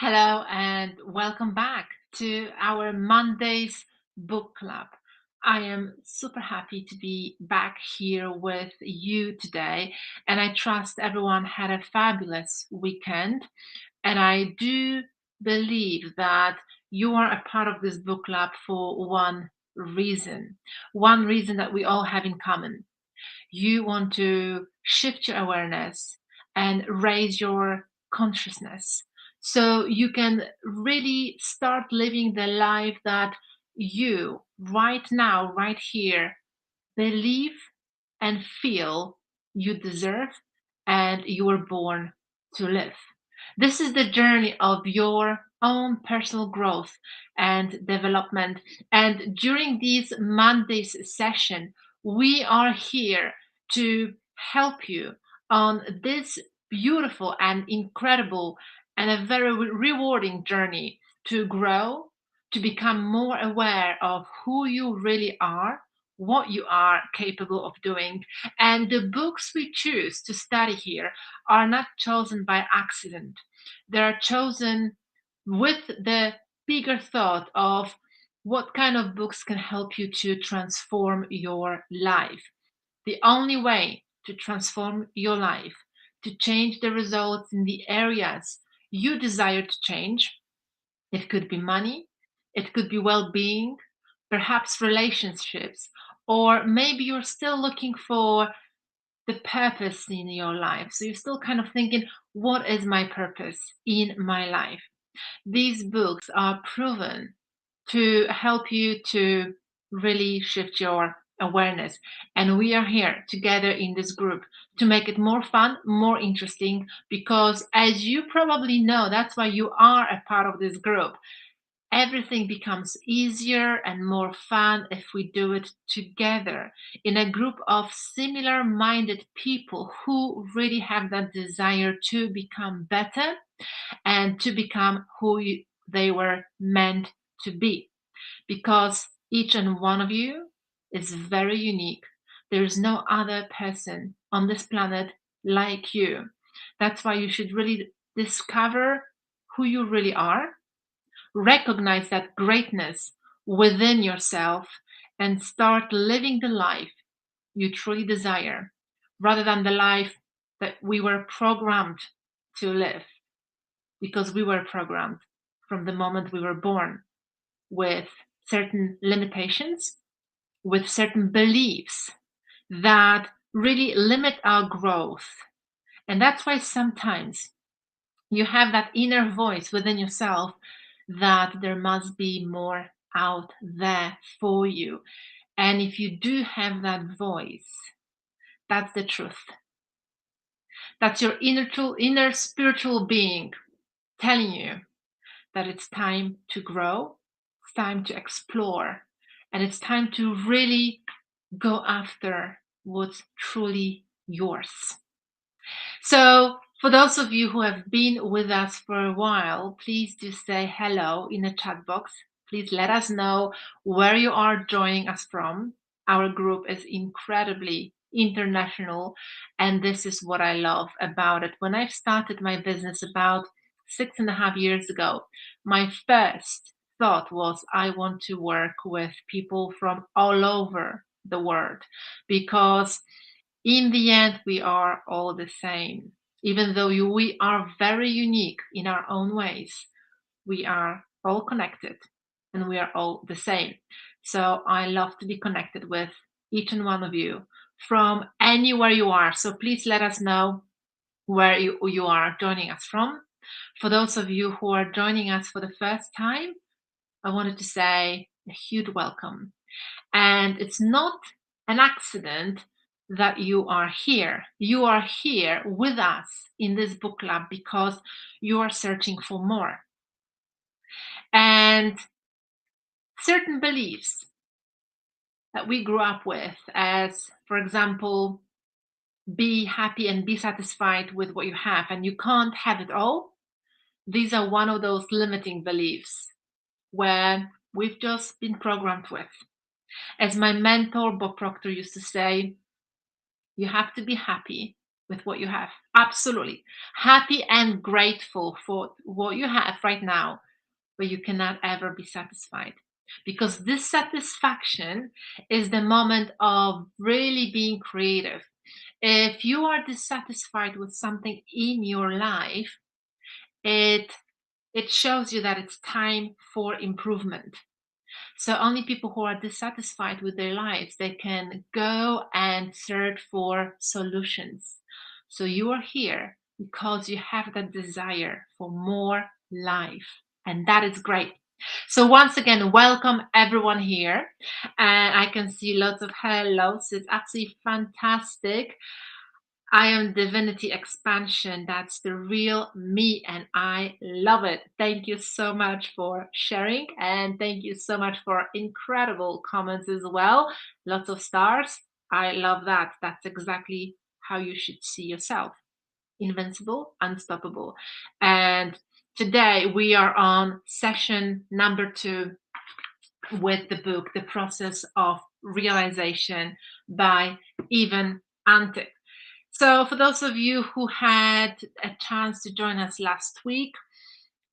Hello and welcome back to our Mondays book club. I am super happy to be back here with you today, and I trust everyone had a fabulous weekend. And I do believe that you are a part of this book club for one reason that we all have in common. You want to shift your awareness and raise your consciousness so you can really start living the life that you right now, right here, believe and feel you deserve and you were born to live. This is the journey of your own personal growth and development. And during these Mondays session, we are here to help you on this beautiful and incredible and a very rewarding journey to grow, to become more aware of who you really are, what you are capable of doing. And the books we choose to study here are not chosen by accident. They are chosen with the bigger thought of what kind of books can help you to transform your life. The only way to transform your life, to change the results in the areas you desire to change, it could be money, it could be well being, perhaps relationships, or maybe you're still looking for the purpose in your life. So you're still kind of thinking, what is my purpose in my life? These books are proven to help you to really shift your awareness. And we are here together in this group to make it more fun, more interesting, because as you probably know, that's why you are a part of this group. Everything becomes easier and more fun if we do it together in a group of similar minded people who really have that desire to become better and to become who they were meant to be. Because each and one of you is very unique. There is no other person on this planet like you. That's why you should really discover who you really are, recognize that greatness within yourself, and start living the life you truly desire rather than the life that we were programmed to live, because we were programmed from the moment we were born with certain limitations, with certain beliefs that really limit our growth. And that's why sometimes you have that inner voice within yourself that there must be more out there for you. And if you do have that voice, that's the truth. That's your inner spiritual being telling you that it's time to grow, it's time to explore, and it's time to really go after what's truly yours. So, for those of you who have been with us for a while, please do say hello in the chat box. Please let us know where you are joining us from. Our group is incredibly international, and this is what I love about it. When I started my business about 6.5 years ago, my first thought was I want to work with people from all over the world because in the end, we are all the same. Even though we are very unique in our own ways, we are all connected and we are all the same. So I love to be connected with each and one of you from anywhere you are. So please let us know where you are joining us from. For those of you who are joining us for the first time, I wanted to say a huge welcome. And it's not an accident that you are here. You are here with us in this book club because you are searching for more. And certain beliefs that we grew up with, as for example, be happy and be satisfied with what you have, and you can't have it all. These are one of those limiting beliefs where we've just been programmed with. As my mentor, Bob Proctor, used to say, you have to be happy with what you have. Absolutely. Happy and grateful for what you have right now, but you cannot ever be satisfied. Because dissatisfaction is the moment of really being creative. If you are dissatisfied with something in your life, it it shows you that it's time for improvement. So only people who are dissatisfied with their lives, they can go and search for solutions. So you are here because you have that desire for more life, and that is great. So once again, welcome everyone here, and I can see lots of hellos. It's absolutely fantastic. I am Divinity Expansion. That's the real me, and I love it. Thank you so much for sharing, and thank you so much for incredible comments as well. Lots of stars. I love that. That's exactly how you should see yourself: invincible, unstoppable. And today we are on session number 2 with the book, The Process of Realization by Evan Antic. So, for those of you who had a chance to join us last week,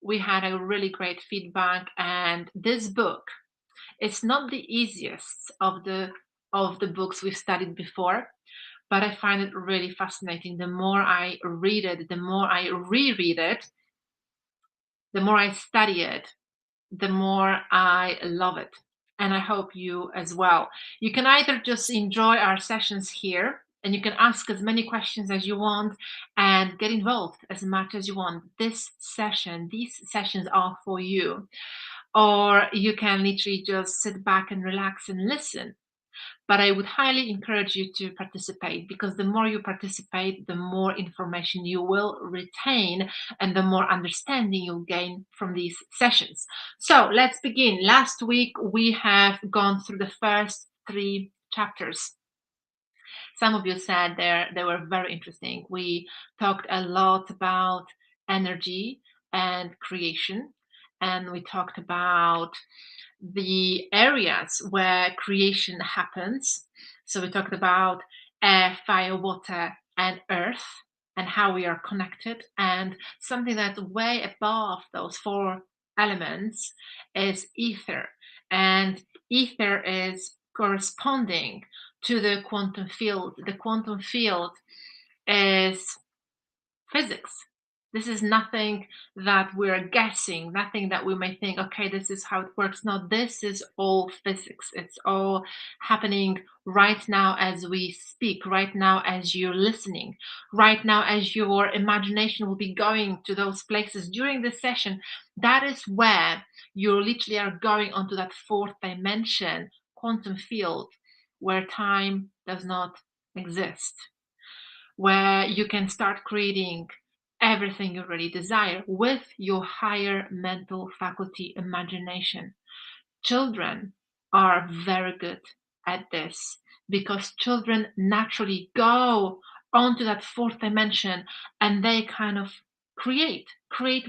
we had a really great feedback. And this book, it's not the easiest of the books we've studied before, but I find it really fascinating. The more I read it, the more I reread it, the more I study it, the more I love it. And I hope you as well. You can either just enjoy our sessions here and you can ask as many questions as you want and get involved as much as you want. These sessions are for you. Or you can literally just sit back and relax and listen. But I would highly encourage you to participate, because the more you participate, the more information you will retain and the more understanding you'll gain from these sessions. So let's begin. Last week, we have gone through the first 3 chapters. Some of you said they were very interesting. We talked a lot about energy and creation, and we talked about the areas where creation happens. So we talked about air, fire, water, and earth, and how we are connected. And something that's way above those 4 elements is ether. And ether is corresponding to the quantum field. The quantum field is physics. This is nothing that we're guessing, nothing that we may think, okay, this is how it works. No, this is all physics. It's all happening right now as we speak, right now as you're listening, right now as your imagination will be going to those places during this session. That is where you literally are going onto that 4th dimension quantum field where time does not exist, where you can start creating everything you really desire with your higher mental faculty imagination. Children are very good at this because children naturally go onto that 4th dimension and they kind of create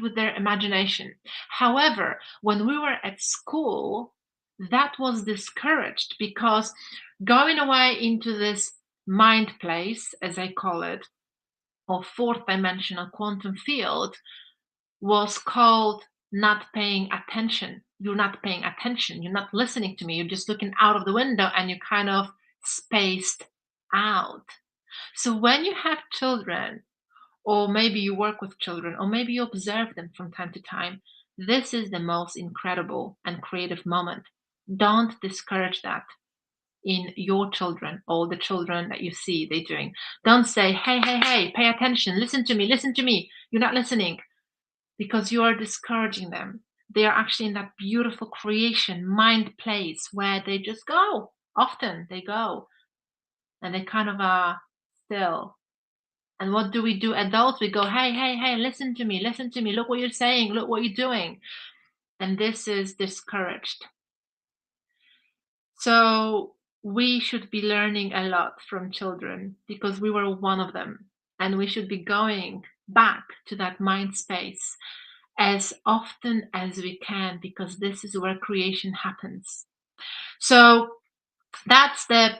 with their imagination. However, when we were at school, that was discouraged because going away into this mind place, as I call it, or 4th dimensional quantum field, was called not paying attention. You're not paying attention. You're not listening to me. You're just looking out of the window and you kind of spaced out. So when you have children, or maybe you work with children, or maybe you observe them from time to time, this is the most incredible and creative moment. Don't discourage that in your children, all the children that you see they doing. Don't say, hey, hey, hey, pay attention, listen to me, listen to me. You're not listening, because you are discouraging them. They are actually in that beautiful creation mind place where they just go. Often they go and they kind of are still. And what do we do, adults? We go, hey, hey, hey, listen to me, look what you're saying, look what you're doing. And this is discouraged. So we should be learning a lot from children because we were one of them. And we should be going back to that mind space as often as we can, because this is where creation happens. So that's the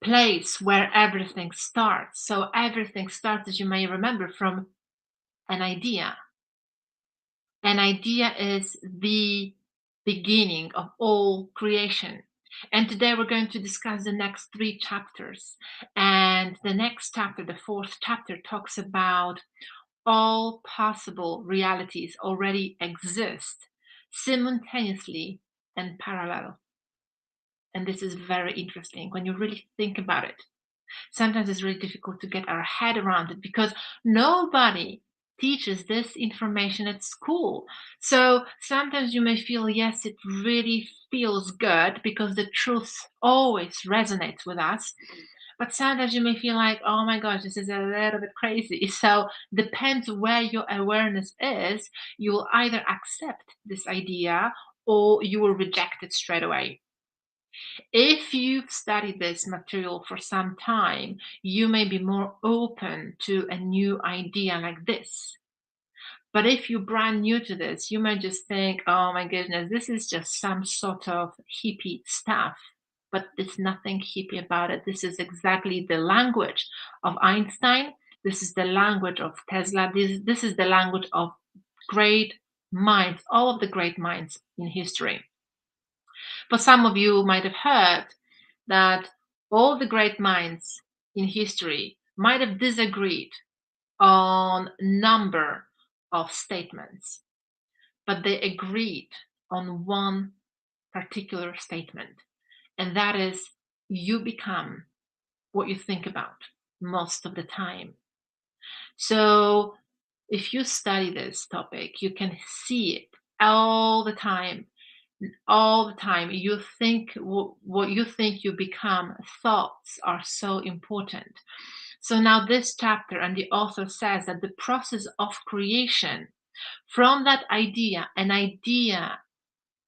place where everything starts. So everything starts, as you may remember, from an idea. An idea is the beginning of all creation. And today we're going to discuss the next three chapters. And the next chapter, the fourth chapter, talks about all possible realities already exist simultaneously and parallel. And this is very interesting when you really think about it. Sometimes it's really difficult to get our head around it because nobody teaches this information at school. So sometimes you may feel, yes, it really feels good because the truth always resonates with us. But sometimes you may feel like, oh my gosh, this is a little bit crazy. So depends where your awareness is, you will either accept this idea or you will reject it straight away. If you've studied this material for some time, you may be more open to a new idea like this. But if you're brand new to this, you might just think, oh my goodness, this is just some sort of hippie stuff. But there's nothing hippie about it. This is exactly the language of Einstein. This is the language of Tesla. This is the language of great minds, all of the great minds in history. But some of you might have heard that all the great minds in history might have disagreed on number of statements, but they agreed on one particular statement, and that is you become what you think about most of the time. So if you study this topic, you can see it all the time. All the time you think what you think you become. Thoughts are so important. So now this chapter, and the author says that the process of creation from that idea, an idea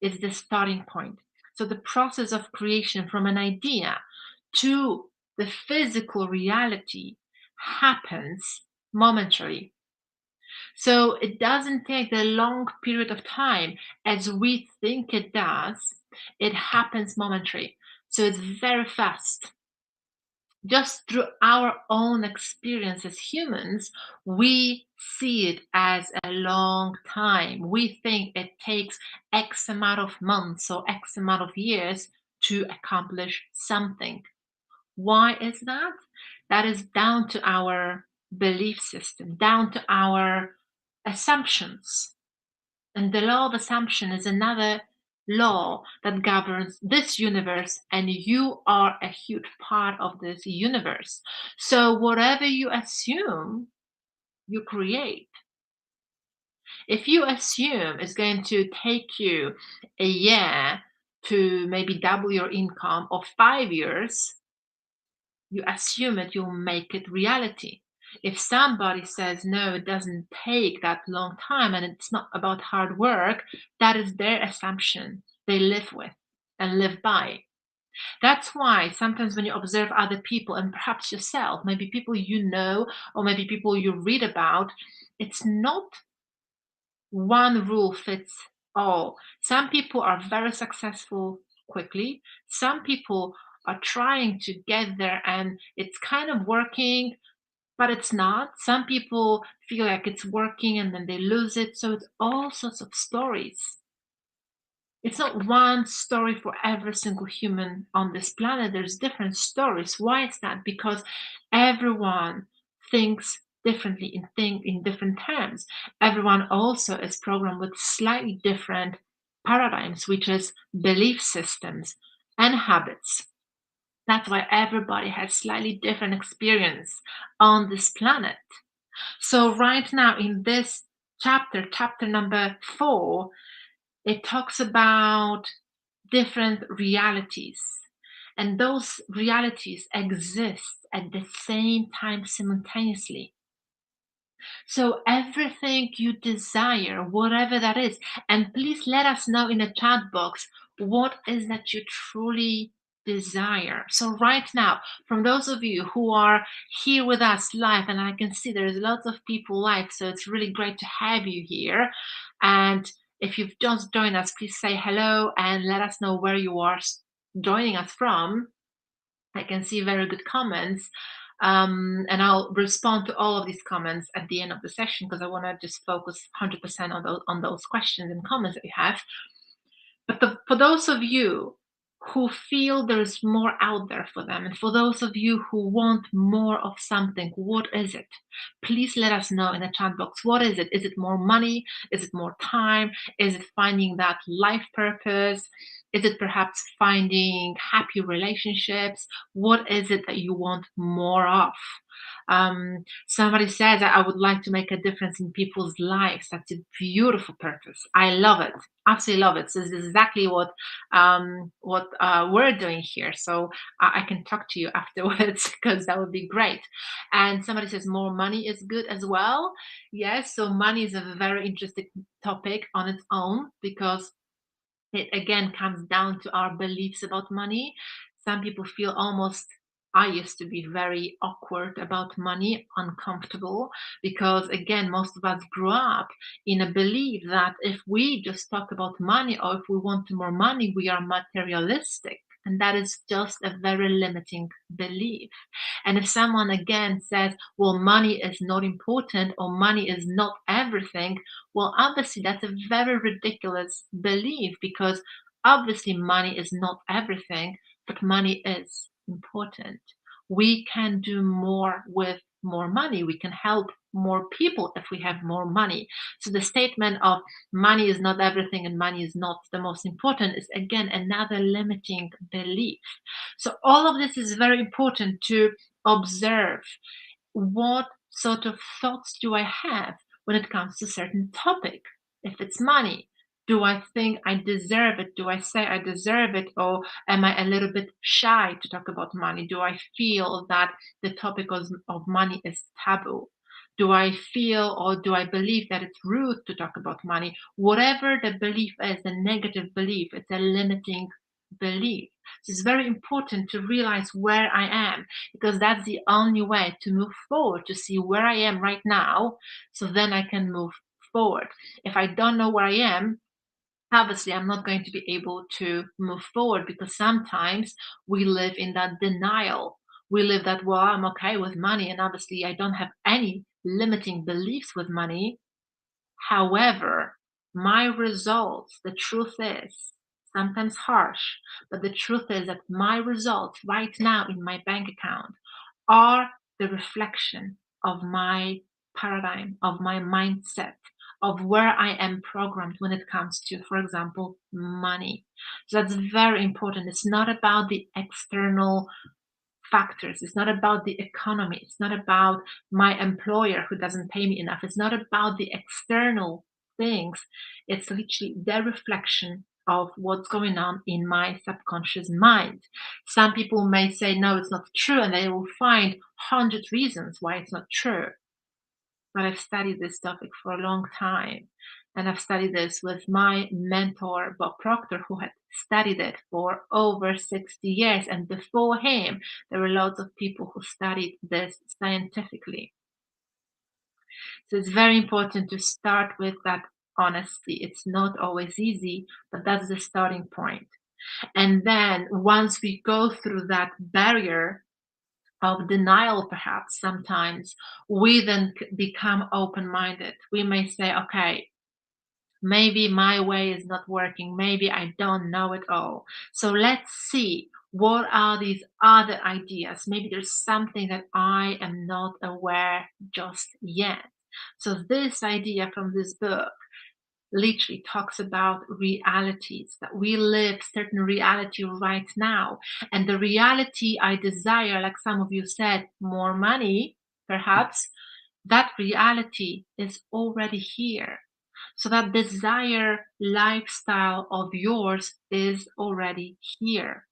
is the starting point. So the process of creation from an idea to the physical reality happens momentarily. So it doesn't take the long period of time as we think it does. It happens momentarily. So it's very fast. Just through our own experience as humans, we see it as a long time. We think it takes X amount of months or X amount of years to accomplish something. Why is that? That is down to our belief system, down to our assumptions. And the law of assumption is another law that governs this universe, and you are a huge part of this universe. So, whatever you assume, you create. If you assume it's going to take you a year to maybe double your income, or 5 years, you assume it, you'll make it reality. If somebody says, no, it doesn't take that long time and it's not about hard work, that is their assumption they live with and live by. That's why sometimes when you observe other people and perhaps yourself, maybe people you know, or maybe people you read about, it's not one rule fits all. Some people are very successful quickly. Some people are trying to get there and it's kind of working, but it's not. Some people feel like it's working and then they lose it. So it's all sorts of stories. It's not one story for every single human on this planet. There's different stories. Why is that? Because everyone thinks differently and think in different terms. Everyone also is programmed with slightly different paradigms, which is belief systems and habits. That's why everybody has slightly different experience on this planet. So right now in this chapter number 4, it talks about different realities. And those realities exist at the same time simultaneously. So everything you desire, whatever that is, and please let us know in the chat box what is that you truly desire. So right now, from those of you who are here with us live, and I can see there's lots of people live, so it's really great to have you here. And if you've just joined us, please say hello and let us know where you are joining us from. I can see very good comments. And I'll respond to all of these comments at the end of the session because I want to just focus 100% on those questions and comments that you have. But for those of you who feel there's more out there for them, and for those of you who want more of something, what is it? Please let us know in the chat box. What is it? Is it more money? Is it more time? Is it finding that life purpose? Is it perhaps finding happy relationships? What is it that you want more of? Somebody says that I would like to make a difference in people's lives. That's a beautiful purpose. I love it. Absolutely love it. So this is exactly what we're doing here. So I can talk to you afterwards because that would be great. And somebody says more money is good as well. Yes. So money is a very interesting topic on its own because it again comes down to our beliefs about money. Some people feel almost, I used to be very awkward about money, uncomfortable, because again, most of us grew up in a belief that if we just talk about money or if we want more money, we are materialistic. And that is just a very limiting belief. And if someone again says, well, money is not important or money is not everything, well, obviously, that's a very ridiculous belief because obviously money is not everything, but money is important. We can do more with more money. We can help more people if we have more money. So the statement of money is not everything and money is not the most important is again another limiting belief. So all of this is very important to observe what sort of thoughts do I have when it comes to certain topic? If it's money, do I think I deserve it? Do I say I deserve it? Or am I a little bit shy to talk about money? Do I feel that the topic of money is taboo? Do I feel or do I believe that it's rude to talk about money? Whatever the belief is, the negative belief, it's a limiting belief. So it's very important to realize where I am because that's the only way to move forward, to see where I am right now. So then I can move forward. If I don't know where I am, obviously I'm not going to be able to move forward because sometimes we live in that denial. We live that, well, I'm okay with money, and obviously I don't have any limiting beliefs with money. However, my results, the truth is, sometimes harsh, but the truth is that my results right now in my bank account are the reflection of my paradigm, of my mindset, of where I am programmed when it comes to, for example, money. So that's very important. It's not about the external factors. It's not about the economy. It's not about my employer who doesn't pay me enough. It's not about the external things. It's literally the reflection of what's going on in my subconscious mind. Some people may say, no, it's not true, and they will find 100 reasons why it's not true. But I've studied this topic for a long time. And I've studied this with my mentor, Bob Proctor, who had studied it for over 60 years. And before him, there were lots of people who studied this scientifically. So it's very important to start with that honesty. It's not always easy, but that's the starting point. And then once we go through that barrier, of denial, perhaps sometimes we then become open minded. We may say, okay, maybe my way is not working. Maybe I don't know it all. So let's see what are these other ideas. Maybe there's something that I am not aware just yet. So, this idea from this book literally talks about realities that we live certain reality right now, and the reality I desire, like some of you said, more money perhaps, that reality is already here. So that desire lifestyle of yours is already here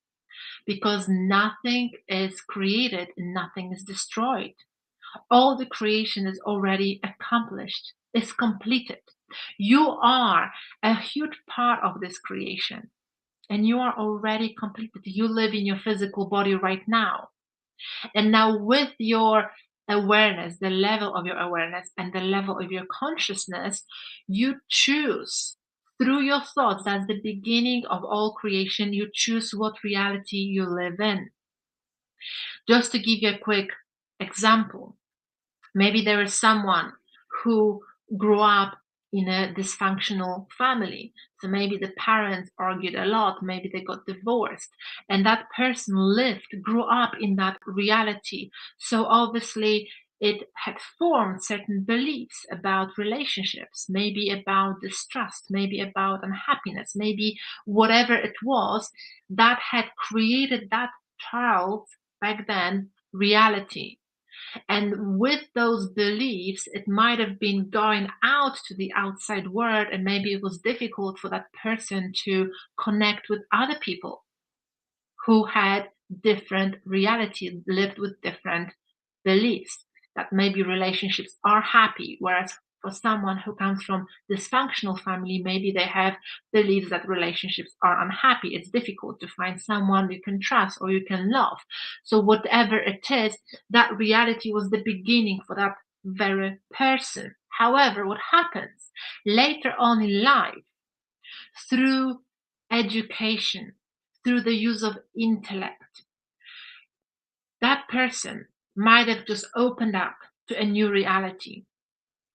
because nothing is created and nothing is destroyed. All the creation is already accomplished, is completed. You are a huge part of this creation and you are already completed. You live in your physical body right now. And now, with your awareness, the level of your awareness and the level of your consciousness, you choose through your thoughts. That's the beginning of all creation. You choose what reality you live in. Just to give you a quick example, maybe there is someone who grew up in a dysfunctional family. So maybe the parents argued a lot, maybe they got divorced, and that person grew up in that reality. So obviously, it had formed certain beliefs about relationships, maybe about distrust, maybe about unhappiness, maybe whatever it was that had created that child back then reality. And with those beliefs, it might have been going out to the outside world, and maybe it was difficult for that person to connect with other people who had different reality, lived with different beliefs, that maybe relationships are happy, whereas for someone who comes from dysfunctional family, maybe they have beliefs that relationships are unhappy. It's difficult to find someone you can trust or you can love. So whatever it is, that reality was the beginning for that very person. However, what happens later on in life, through education, through the use of intellect, that person might have just opened up to a new reality.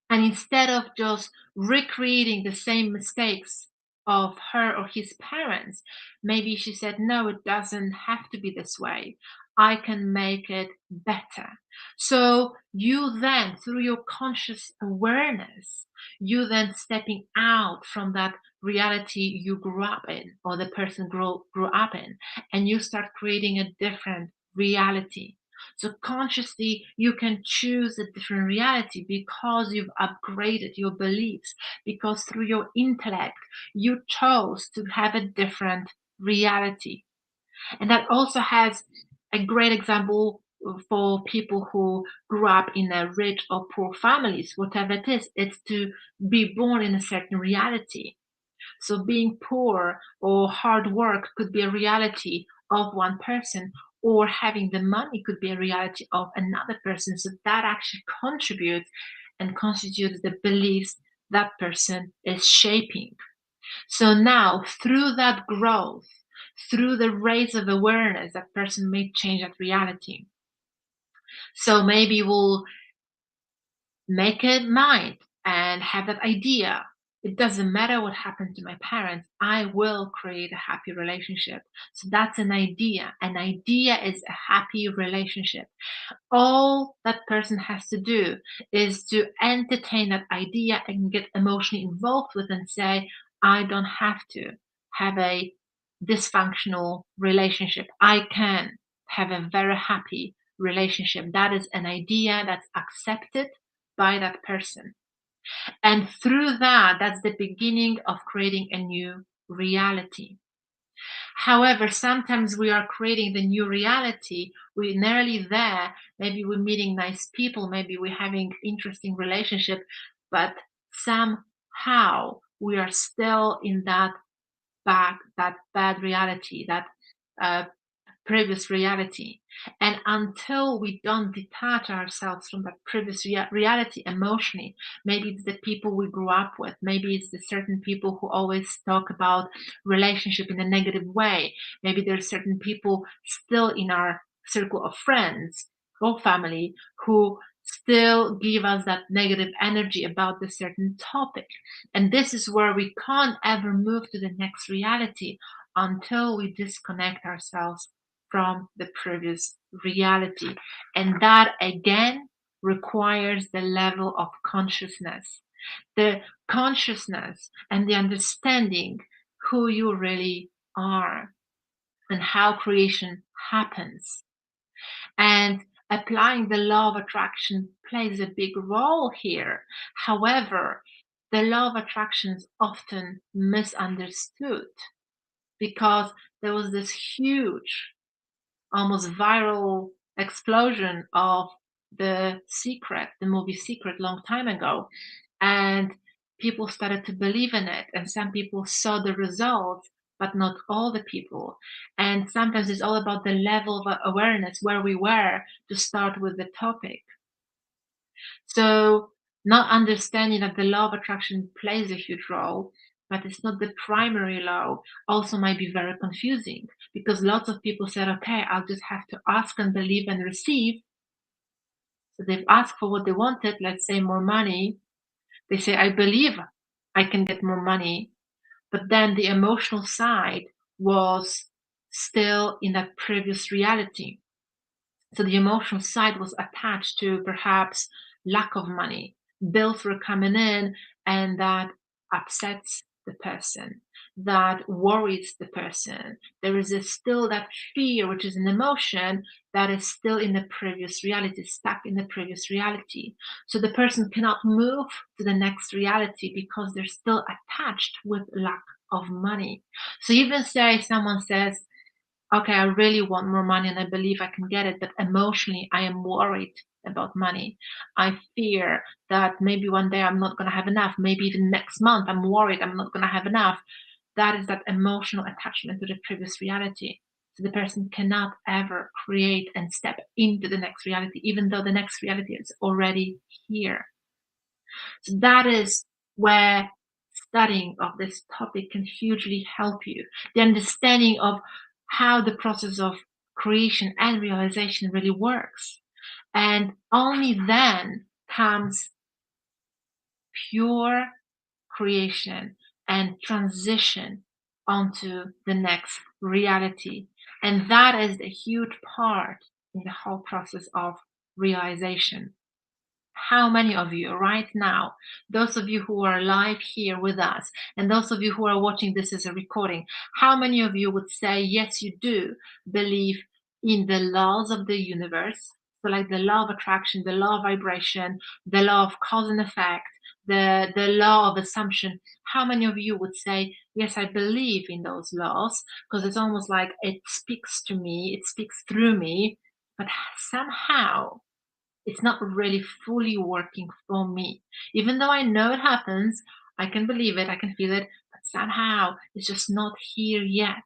And instead of just recreating the same mistakes of her or his parents, maybe she said, no, it doesn't have to be this way. I can make it better. So you then, through your conscious awareness, you then stepping out from that reality you grew up in, or the person grew up in, and you start creating a different reality. So consciously, you can choose a different reality because you've upgraded your beliefs, because through your intellect, you chose to have a different reality. And that also has a great example for people who grew up in a rich or poor families, whatever it is, it's to be born in a certain reality. So being poor or hard work could be a reality of one person, or having the money could be a reality of another person. So that actually contributes and constitutes the beliefs that person is shaping. So now, through that growth, through the raise of awareness, that person may change that reality. So maybe we'll make it mine and have that idea. It doesn't matter what happened to my parents, I will create a happy relationship. So that's an idea. An idea is a happy relationship. All that person has to do is to entertain that idea and get emotionally involved with and say, I don't have to have a dysfunctional relationship. I can have a very happy relationship. That is an idea that's accepted by that person. And through that, that's the beginning of creating a new reality. However, sometimes we are creating the new reality. We're nearly there. Maybe we're meeting nice people. Maybe we're having interesting relationship, but somehow we are still in that bad reality, that uh, previous reality. And until we don't detach ourselves from that previous reality emotionally, maybe it's the people we grew up with, maybe it's the certain people who always talk about relationship in a negative way, maybe there's certain people still in our circle of friends or family who still give us that negative energy about the certain topic. And this is where we can't ever move to the next reality until we disconnect ourselves from the previous reality. And that again requires the level of consciousness, the consciousness and the understanding who you really are and how creation happens. And applying the law of attraction plays a big role here. However, the law of attraction is often misunderstood because there was this huge, almost viral explosion of the movie Secret, long time ago. And people started to believe in it. And some people saw the results, but not all the people. And sometimes it's all about the level of awareness where we were to start with the topic. So, not understanding that the law of attraction plays a huge role. but it's not the primary law, also might be very confusing because lots of people said, okay, I'll just have to ask and believe and receive. So they've asked for what they wanted, let's say more money. They say, I believe I can get more money. But then the emotional side was still in that previous reality. So the emotional side was attached to perhaps lack of money. Bills were coming in, and that upsets the person, that worries the person. There is still that fear, which is an emotion that is still in the previous reality, stuck in the previous reality. So the person cannot move to the next reality because they're still attached with lack of money. So even say someone says, okay, I really want more money and I believe I can get it, but emotionally I am worried about money. I fear that maybe one day I'm not going to have enough. Maybe even next month I'm worried I'm not going to have enough. That is that emotional attachment to the previous reality. So the person cannot ever create and step into the next reality, even though the next reality is already here. So that is where studying of this topic can hugely help you. The understanding of how the process of creation and realization really works. And only then comes pure creation and transition onto the next reality. And that is a huge part in the whole process of realization. How many of you right now, those of you who are live here with us, and those of you who are watching this as a recording, how many of you would say, yes, you do believe in the laws of the universe? So, like the law of attraction, the law of vibration, the law of cause and effect, the law of assumption. How many of you would say, yes, I believe in those laws? Because it's almost like it speaks to me, it speaks through me, but somehow it's not really fully working for me. Even though I know it happens, I can believe it, I can feel it, but somehow it's just not here yet.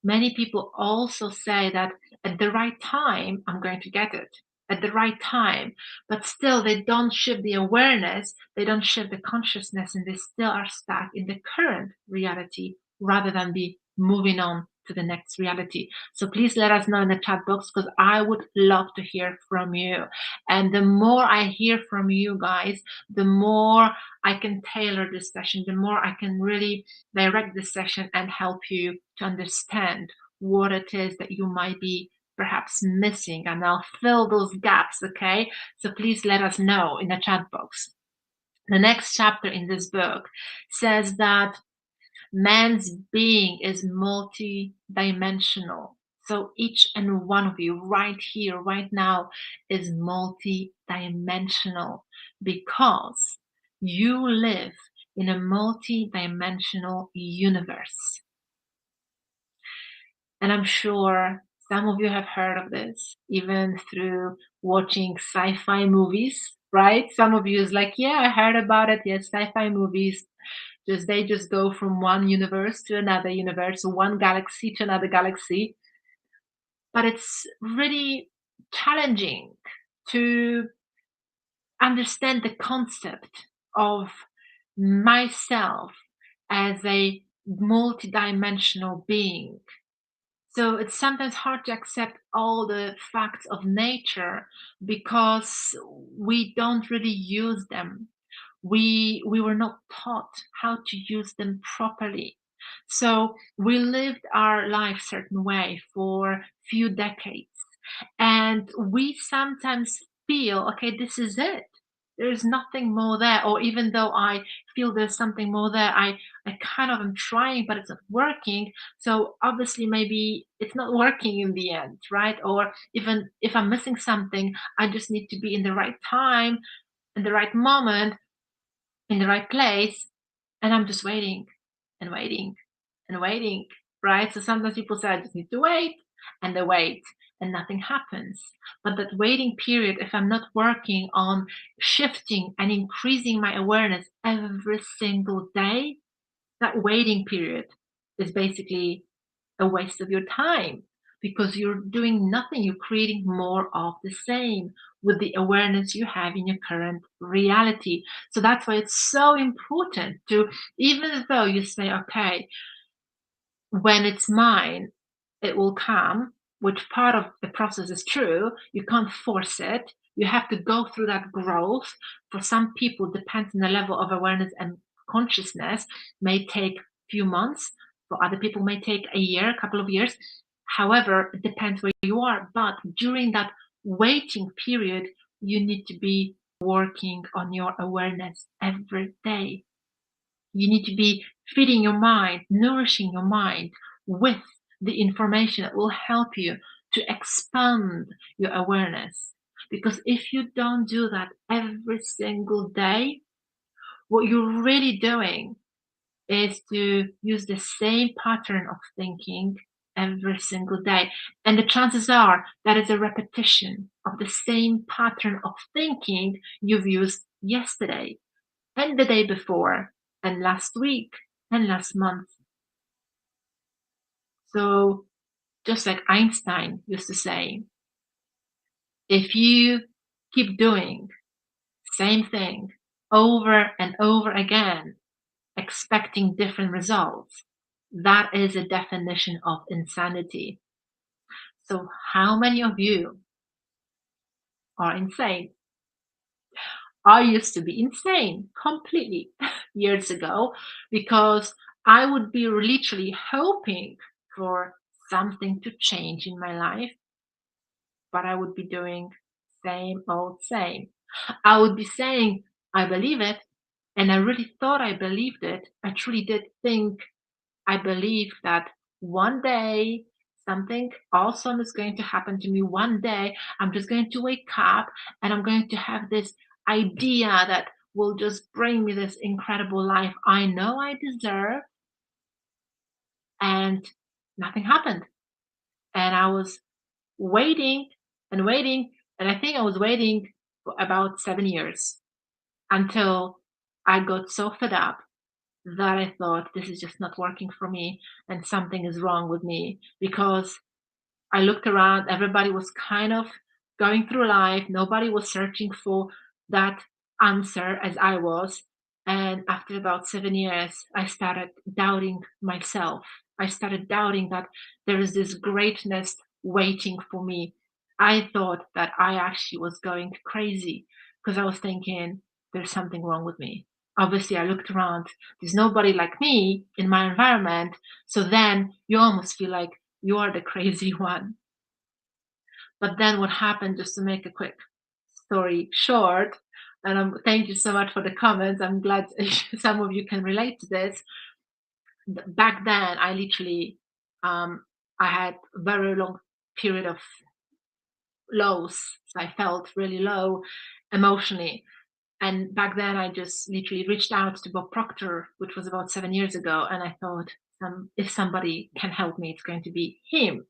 Many people also say that at the right time, I'm going to get it. At the right time, but still they don't shift the awareness, they don't shift the consciousness, and they still are stuck in the current reality rather than be moving on to the next reality. So please let us know in the chat box because I would love to hear from you. And the more I hear from you guys, the more I can tailor this session, the more I can really direct this session and help you to understand what it is that you might be perhaps missing, and I'll fill those gaps, okay? So please let us know in the chat box. The next chapter in this book says that man's being is multi-dimensional. So each and one of you right here, right now, is multi-dimensional because you live in a multi-dimensional universe. And I'm sure some of you have heard of this, even through watching sci-fi movies, right? Some of you is like, yeah, I heard about it. Yes, sci-fi movies. Just they just go from one universe to another universe, one galaxy to another galaxy. But it's really challenging to understand the concept of myself as a multidimensional being. So it's sometimes hard to accept all the facts of nature because we don't really use them. We were not taught how to use them properly. So we lived our life certain way for few decades, and we sometimes feel, okay, this is it. There's nothing more there. Or even though I feel there's something more there, I kind of am trying, but it's not working. So obviously maybe it's not working in the end, right? Or even if I'm missing something, I just need to be in the right time, in the right moment, in the right place, and I'm just waiting and waiting and waiting, right? So sometimes people say, I just need to wait, and they wait, and nothing happens. But that waiting period, if I'm not working on shifting and increasing my awareness every single day, that waiting period is basically a waste of your time because you're doing nothing. You're creating more of the same. with the awareness you have in your current reality. So that's why it's so important to, even though you say, okay, when it's mine, it will come, which part of the process is true. You can't force it. You have to go through that growth. For some people, depends on the level of awareness and consciousness, may take few months. For other people, may take a year, a couple of years. However, it depends where you are. But during that waiting period, you need to be working on your awareness every day. You need to be feeding your mind, nourishing your mind with the information that will help you to expand your awareness. Because if you don't do that every single day, what you're really doing is to use the same pattern of thinking every single day. And the chances are that is a repetition of the same pattern of thinking you've used yesterday and the day before and last week and last month. So just like Einstein used to say, if you keep doing same thing over and over again, expecting different results, that is a definition of insanity. So how many of you are insane? I used to be insane completely years ago because I would be literally hoping for something to change in my life, but I would be doing same old same. I would be saying, I believe it, and I really thought I believed it. I truly did think I believe that one day something awesome is going to happen to me. One day I'm just going to wake up and I'm going to have this idea that will just bring me this incredible life I know I deserve. And nothing happened. And I was waiting and waiting. And I think I was waiting for about 7 years until I got so fed up that I thought this is just not working for me and something is wrong with me because I looked around, everybody was kind of going through life, nobody was searching for that answer as I was. And after about 7 years, I started doubting myself. I started doubting that there is this greatness waiting for me. I thought that I actually was going crazy because I was thinking there's something wrong with me. Obviously, I looked around, there's nobody like me in my environment. So then you almost feel like you are the crazy one. But then what happened, just to make a quick story short, and thank you so much for the comments. I'm glad some of you can relate to this. Back then, I literally, I had a very long period of lows. So I felt really low emotionally. And back then, I just literally reached out to Bob Proctor, which was about 7 years ago. And I thought, if somebody can help me, it's going to be him.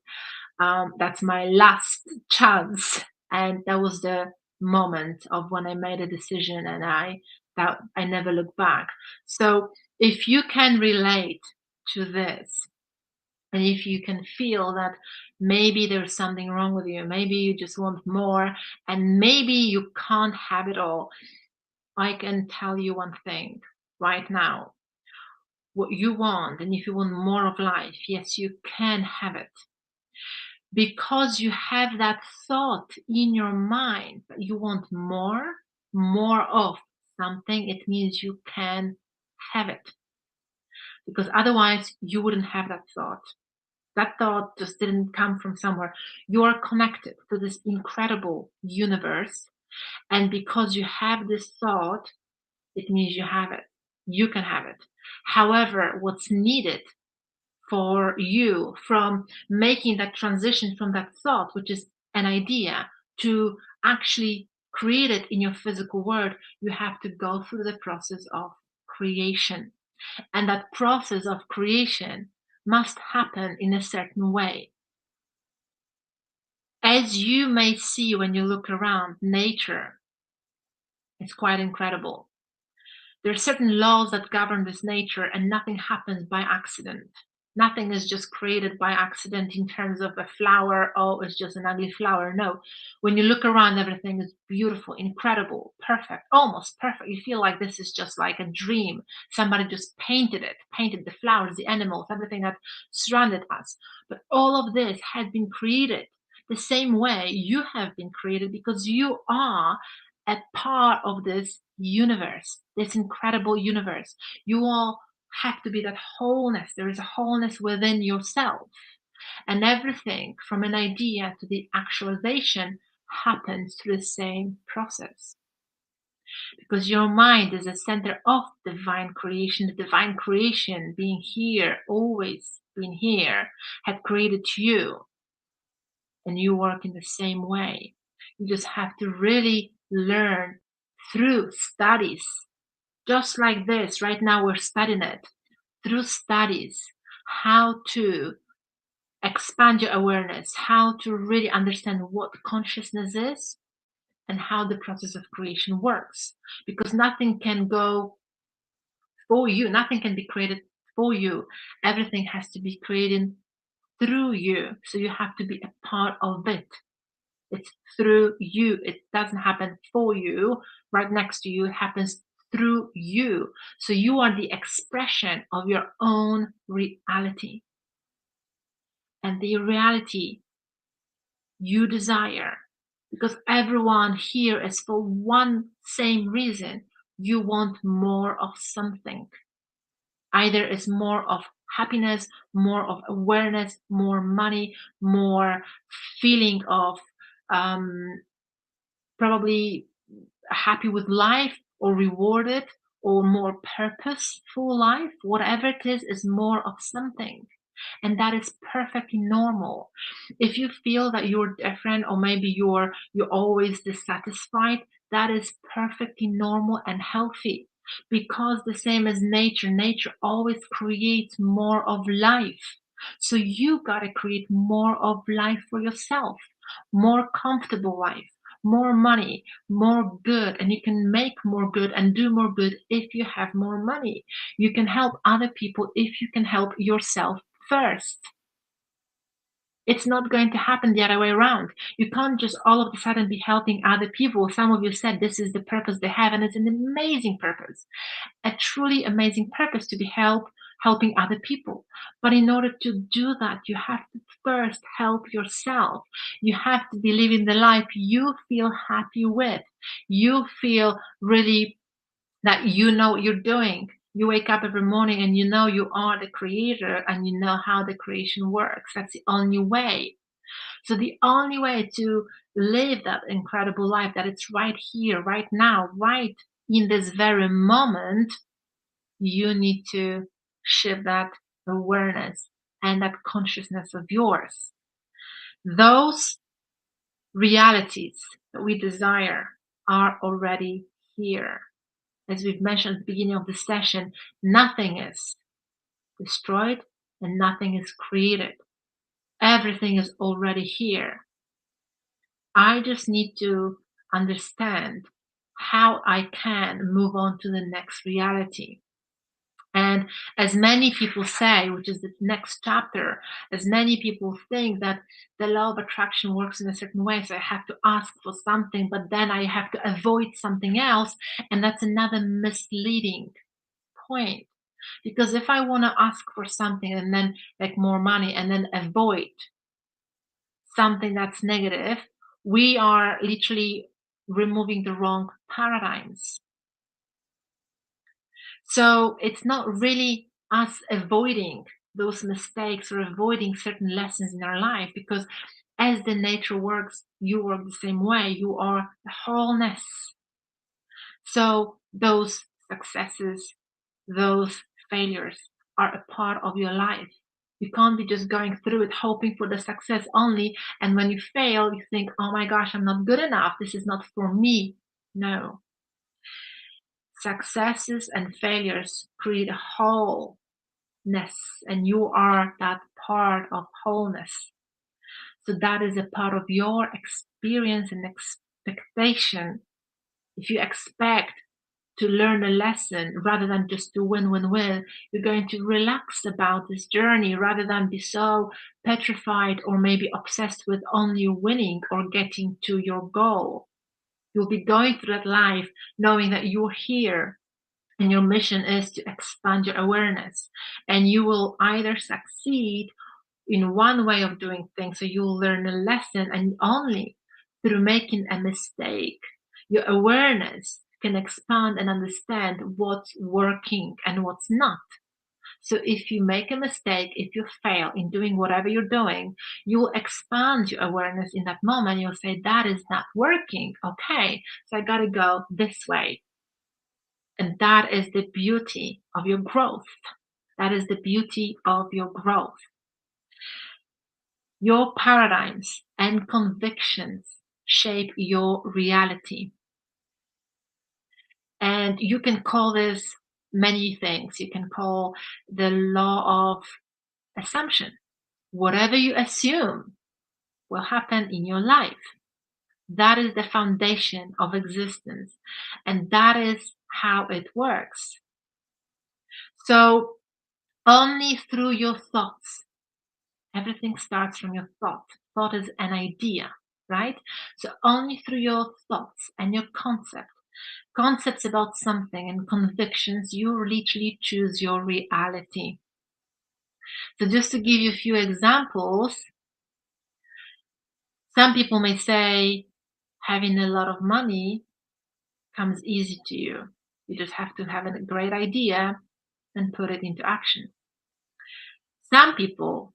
That's my last chance. And that was the moment of when I made a decision and I never looked back. So if you can relate to this, and if you can feel that maybe there's something wrong with you, maybe you just want more, and maybe you can't have it all, I can tell you one thing right now. What you want, and if you want more of life, yes, you can have it because you have that thought in your mind that you want more of something. It means you can have it because otherwise you wouldn't have that thought. That thought just didn't come from somewhere. You are connected to this incredible universe, and because you have this thought, it means you have it. You can have it. However, what's needed for you from making that transition from that thought, which is an idea, to actually create it in your physical world, you have to go through the process of creation. And that process of creation must happen in a certain way. As you may see when you look around, nature is quite incredible. There are certain laws that govern this nature, and nothing happens by accident. Nothing is just created by accident in terms of a flower. Oh, it's just an ugly flower. No. When you look around, everything is beautiful, incredible, perfect, almost perfect. You feel like this is just like a dream. Somebody just painted it, painted the flowers, the animals, everything that surrounded us. But all of this had been created the same way you have been created, because you are a part of this universe, this incredible universe. You all have to be that wholeness. There is a wholeness within yourself. And everything from an idea to the actualization happens through the same process. Because your mind is the center of divine creation. The divine creation, being here, always been here, had created you, and you work in the same way. You just have to really learn through studies. Just like this, right now we're studying it through studies, how to expand your awareness, how to really understand what consciousness is and how the process of creation works. Because nothing can go for you, nothing can be created for you. Everything has to be created through you. So you have to be a part of it. It's through you. It doesn't happen for you, right next to you. It happens through you. So you are the expression of your own reality. And the reality you desire. Because everyone here is for one same reason. You want more of something. Either it's more of happiness, more of awareness, more money, more feeling of um, probably happy with life or rewarded or more purposeful life. Whatever it is more of something. And that is perfectly normal. If you feel that you're different or maybe you're always dissatisfied, that is perfectly normal and healthy, because the same as nature always creates more of life. So you got to create more of life for yourself, more comfortable life, more money, more good, and you can make more good and do more good if you have more money. You can help other people if you can help yourself first. It's not going to happen the other way around. You can't just all of a sudden be helping other people. Some of you said this is the purpose they have, and it's an amazing purpose, a truly amazing purpose to be helping other people. But in order to do that, you have to first help yourself. You have to be living the life you feel happy with. You feel really that you know what you're doing. You wake up every morning and you know you are the creator and you know how the creation works. That's the only way. So the only way to live that incredible life, that it's right here, right now, right in this very moment, you need to shift that awareness and that consciousness of yours. Those realities that we desire are already here. As we've mentioned at the beginning of the session, nothing is destroyed and nothing is created. Everything is already here. I just need to understand how I can move on to the next reality. And as many people say, which is the next chapter, as many people think that the law of attraction works in a certain way, so I have to ask for something, but then I have to avoid something else. And that's another misleading point. Because if I want to ask for something and then like more money and then avoid something that's negative, we are literally removing the wrong paradigms. So it's not really us avoiding those mistakes or avoiding certain lessons in our life, because as the nature works, you work the same way. You are the wholeness. So those successes, those failures are a part of your life. You can't be just going through it hoping for the success only. And when you fail, you think, oh my gosh, I'm not good enough. This is not for me. No. Successes and failures create a wholeness, and you are that part of wholeness. So that is a part of your experience and expectation. If you expect to learn a lesson rather than just to win, win, win. You're going to relax about this journey rather than be so petrified or maybe obsessed with only winning or getting to your goal. You'll be going through that life knowing that you're here and your mission is to expand your awareness. And you will either succeed in one way of doing things, so you'll learn a lesson, and only through making a mistake, your awareness can expand and understand what's working and what's not. So if you make a mistake, if you fail in doing whatever you're doing, you will expand your awareness in that moment. You'll say, that is not working. Okay, so I got to go this way. And that is the beauty of your growth. That is the beauty of your growth. Your paradigms and convictions shape your reality. And you can call this many things. You can call the law of assumption. Whatever you assume will happen in your life. That is the foundation of existence. And that is how it works. So only through your thoughts, everything starts from your thought. Thought is an idea, right? So only through your thoughts and your concepts about something and convictions, you literally choose your reality. So just to give you a few examples, some people may say having a lot of money comes easy to you. You just have to have a great idea and put it into action. Some people,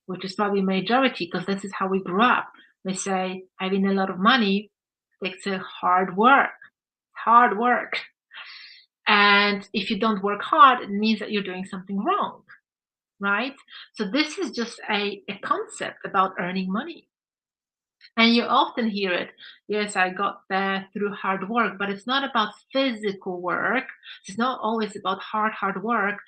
which is probably majority because this is how we grew up, may say having a lot of money takes a hard work. And if you don't work hard, it means that you're doing something wrong, right? So this is just a concept about earning money. And you often hear it, yes, I got there through hard work, but it's not about physical work. It's not always about hard work.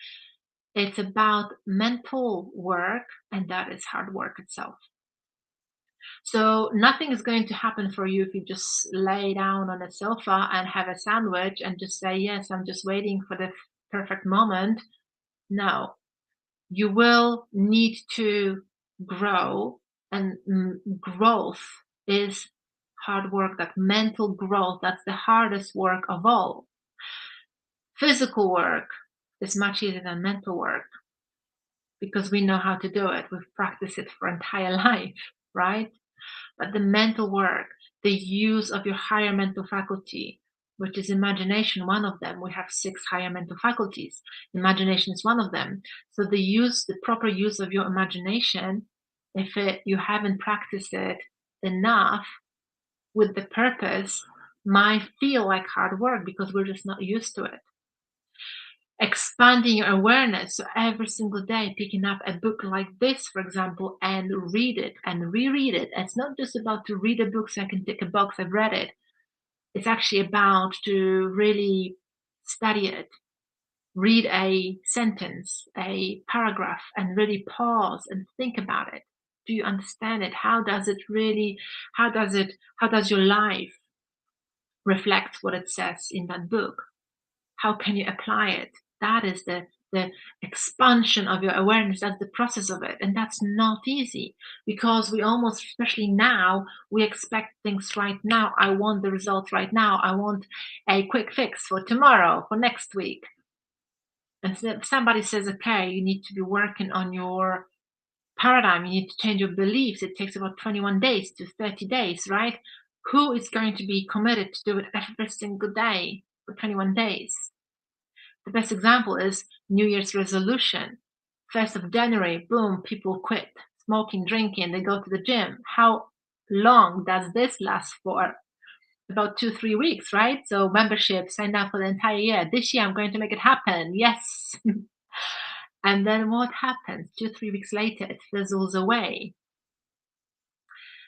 It's about mental work, and that is hard work itself. So nothing is going to happen for you if you just lay down on a sofa and have a sandwich and just say, yes, I'm just waiting for the perfect moment. No, you will need to grow, and growth is hard work. That mental growth, that's the hardest work of all. Physical work is much easier than mental work because we know how to do it. We've practiced it for entire life, right? But the mental work, the use of your higher mental faculty, which is imagination, one of them. We have 6 higher mental faculties. Imagination is one of them. So the proper use of your imagination, if you haven't practiced it enough with the purpose, might feel like hard work because we're just not used to it. Expanding your awareness. So every single day, picking up a book like this, for example, and read it and reread it. It's not just about to read a book so I can tick a box, I've read it. It's actually about to really study it, read a sentence, a paragraph, and really pause and think about it. Do you understand it? How does your life reflect what it says in that book? How can you apply it? That is the expansion of your awareness. That's the process of it. And that's not easy because we almost, especially now, we expect things right now. I want the result right now. I want a quick fix for tomorrow, for next week. And so if somebody says, okay, you need to be working on your paradigm, you need to change your beliefs, it takes about 21 days to 30 days, right? Who is going to be committed to do it every single day for 21 days? The best example is New Year's resolution. 1st of January, boom, people quit smoking, drinking, they go to the gym. How long does this last for? About 2-3 weeks, right? So membership, sign up for the entire year. This year I'm going to make it happen. Yes. And then what happens? 2-3 weeks later, it fizzles away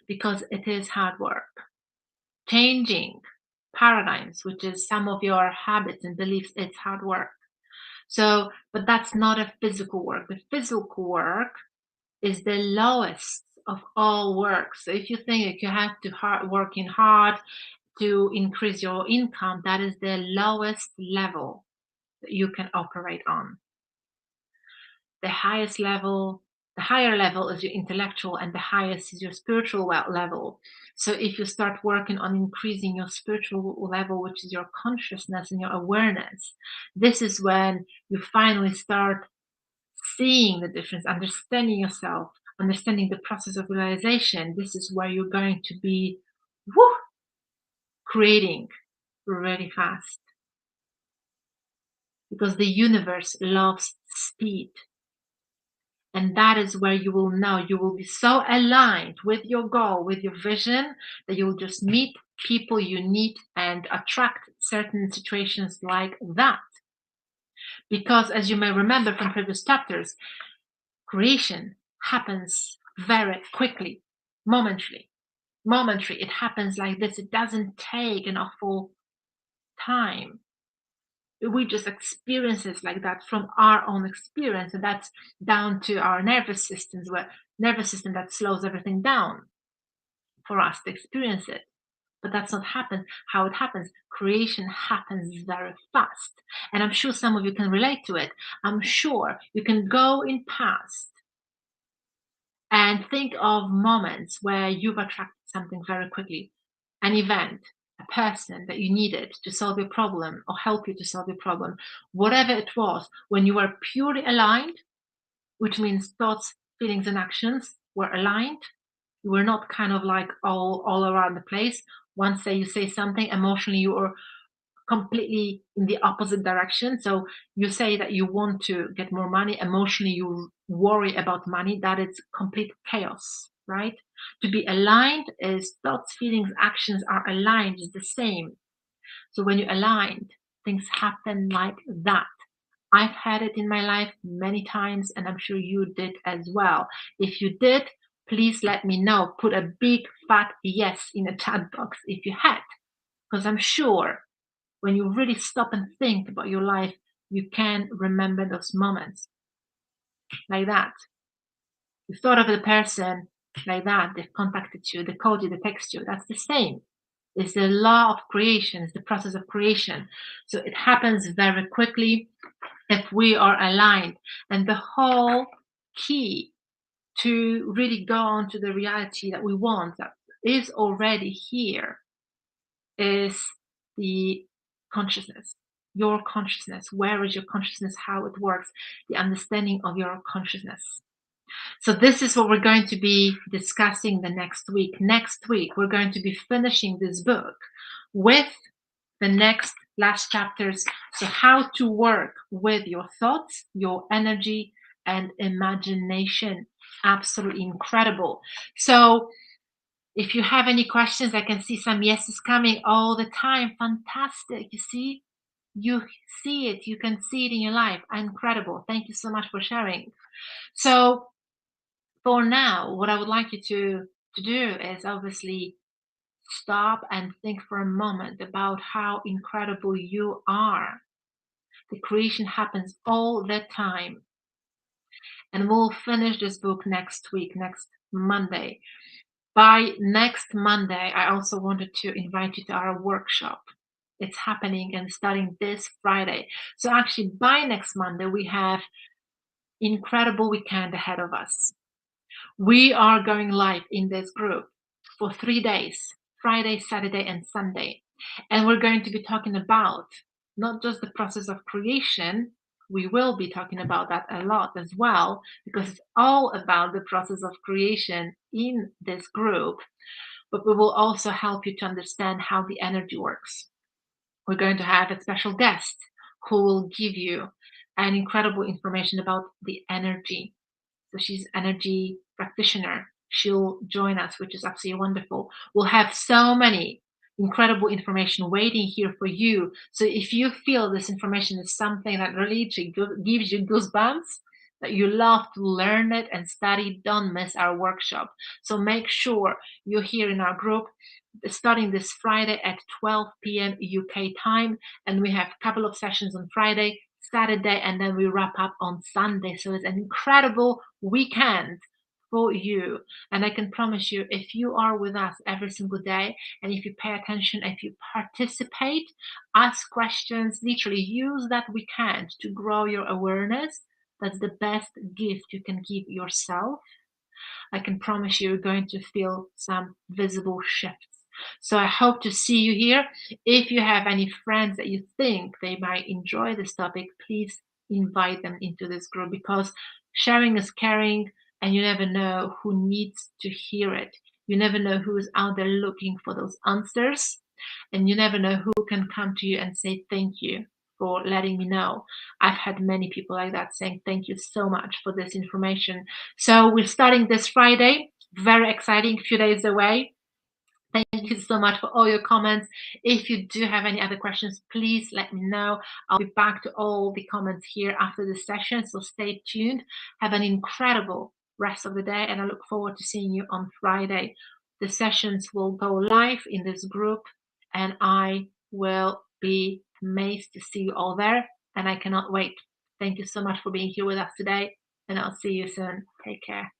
because it is hard work. Changing paradigms, which is some of your habits and beliefs, it's hard work. So, but that's not a physical work. The physical work is the lowest of all work. So if you think that you have to working hard to increase your income, that is the lowest level that you can operate on. The highest level, the higher level is your intellectual, and the highest is your spiritual level. So if you start working on increasing your spiritual level, which is your consciousness and your awareness, this is when you finally start seeing the difference, understanding yourself, understanding the process of realization. This is where you're going to be woo, creating really fast, because the universe loves speed. And that is where you will know you will be so aligned with your goal, with your vision, that you'll just meet people you need and attract certain situations like that. Because as you may remember from previous chapters, creation happens very quickly, momentarily. Momentary. It happens like this. It doesn't take an awful time. We just experience it like that from our own experience, and that's down to our nervous system that slows everything down for us to experience it. But that's not happen how it happens. Creation happens very fast, and I'm sure some of you can relate to it. I'm sure you can go in past and think of moments where you've attracted something very quickly, an event, a person that you needed to solve your problem or help you to solve your problem, whatever it was, when you were purely aligned, which means thoughts, feelings, and actions were aligned. You were not kind of like all around the place. Once say you say something emotionally, you are completely in the opposite direction. So you say that you want to get more money, emotionally you worry about money. That is complete chaos, right? To be aligned is thoughts, feelings, actions are aligned, is the same. So when you're aligned, things happen like that. I've had it in my life many times, and I'm sure you did as well. If you did, please let me know. Put a big fat yes in the chat box if you had, because I'm sure when you really stop and think about your life, you can remember those moments like that. You thought of the person like that, they contacted you, they called you, they text you. That's the same. It's the law of creation, it's the process of creation. So it happens very quickly if we are aligned. And the whole key to really go on to the reality that we want, that is already here, is the consciousness, your consciousness. Where is your consciousness? How it works, the understanding of your consciousness. So this is what we're going to be discussing the next week. Next week, we're going to be finishing this book with the next last chapters. So how to work with your thoughts, your energy, and imagination. Absolutely incredible. So if you have any questions, I can see some yeses coming all the time. Fantastic. You see it. You can see it in your life. Incredible. Thank you so much for sharing. So for now, what I would like you to do is obviously stop and think for a moment about how incredible you are. The creation happens all the time. And we'll finish this book next week, next Monday. By next Monday, I also wanted to invite you to our workshop. It's happening and starting this Friday. So actually, by next Monday, we have incredible weekend ahead of us. We are going live in this group for 3 days, Friday, Saturday, and Sunday. And we're going to be talking about not just the process of creation. We will be talking about that a lot as well, because it's all about the process of creation in this group. But we will also help you to understand how the energy works. We're going to have a special guest who will give you an incredible information about the energy. So she's energy practitioner. She'll join us, which is absolutely wonderful. We'll have so many incredible information waiting here for you. So if you feel this information is something that really gives you goosebumps, that you love to learn it and study, don't miss our workshop. So make sure you're here in our group starting this Friday at 12 p.m. UK time. And we have a couple of sessions on Friday, Saturday, and then we wrap up on Sunday. So it's an incredible weekend for you. And I can promise you, if you are with us every single day, and if you pay attention, if you participate, ask questions, literally use that weekend to grow your awareness, that's the best gift you can give yourself. I can promise you're going to feel some visible shifts. So I hope to see you here. If you have any friends that you think they might enjoy this topic, please invite them into this group, because sharing is caring, and you never know who needs to hear it. You never know who is out there looking for those answers, and you never know who can come to you and say thank you for letting me know. I've had many people like that saying thank you so much for this information. So we're starting this Friday. Very exciting, few days away. Thank you so much for all your comments. If you do have any other questions, please let me know. I'll be back to all the comments here after the session, so stay tuned. Have an incredible rest of the day, and I look forward to seeing you on Friday. The sessions will go live in this group, and I will be amazed to see you all there, and I cannot wait. Thank you so much for being here with us today, and I'll see you soon. Take care.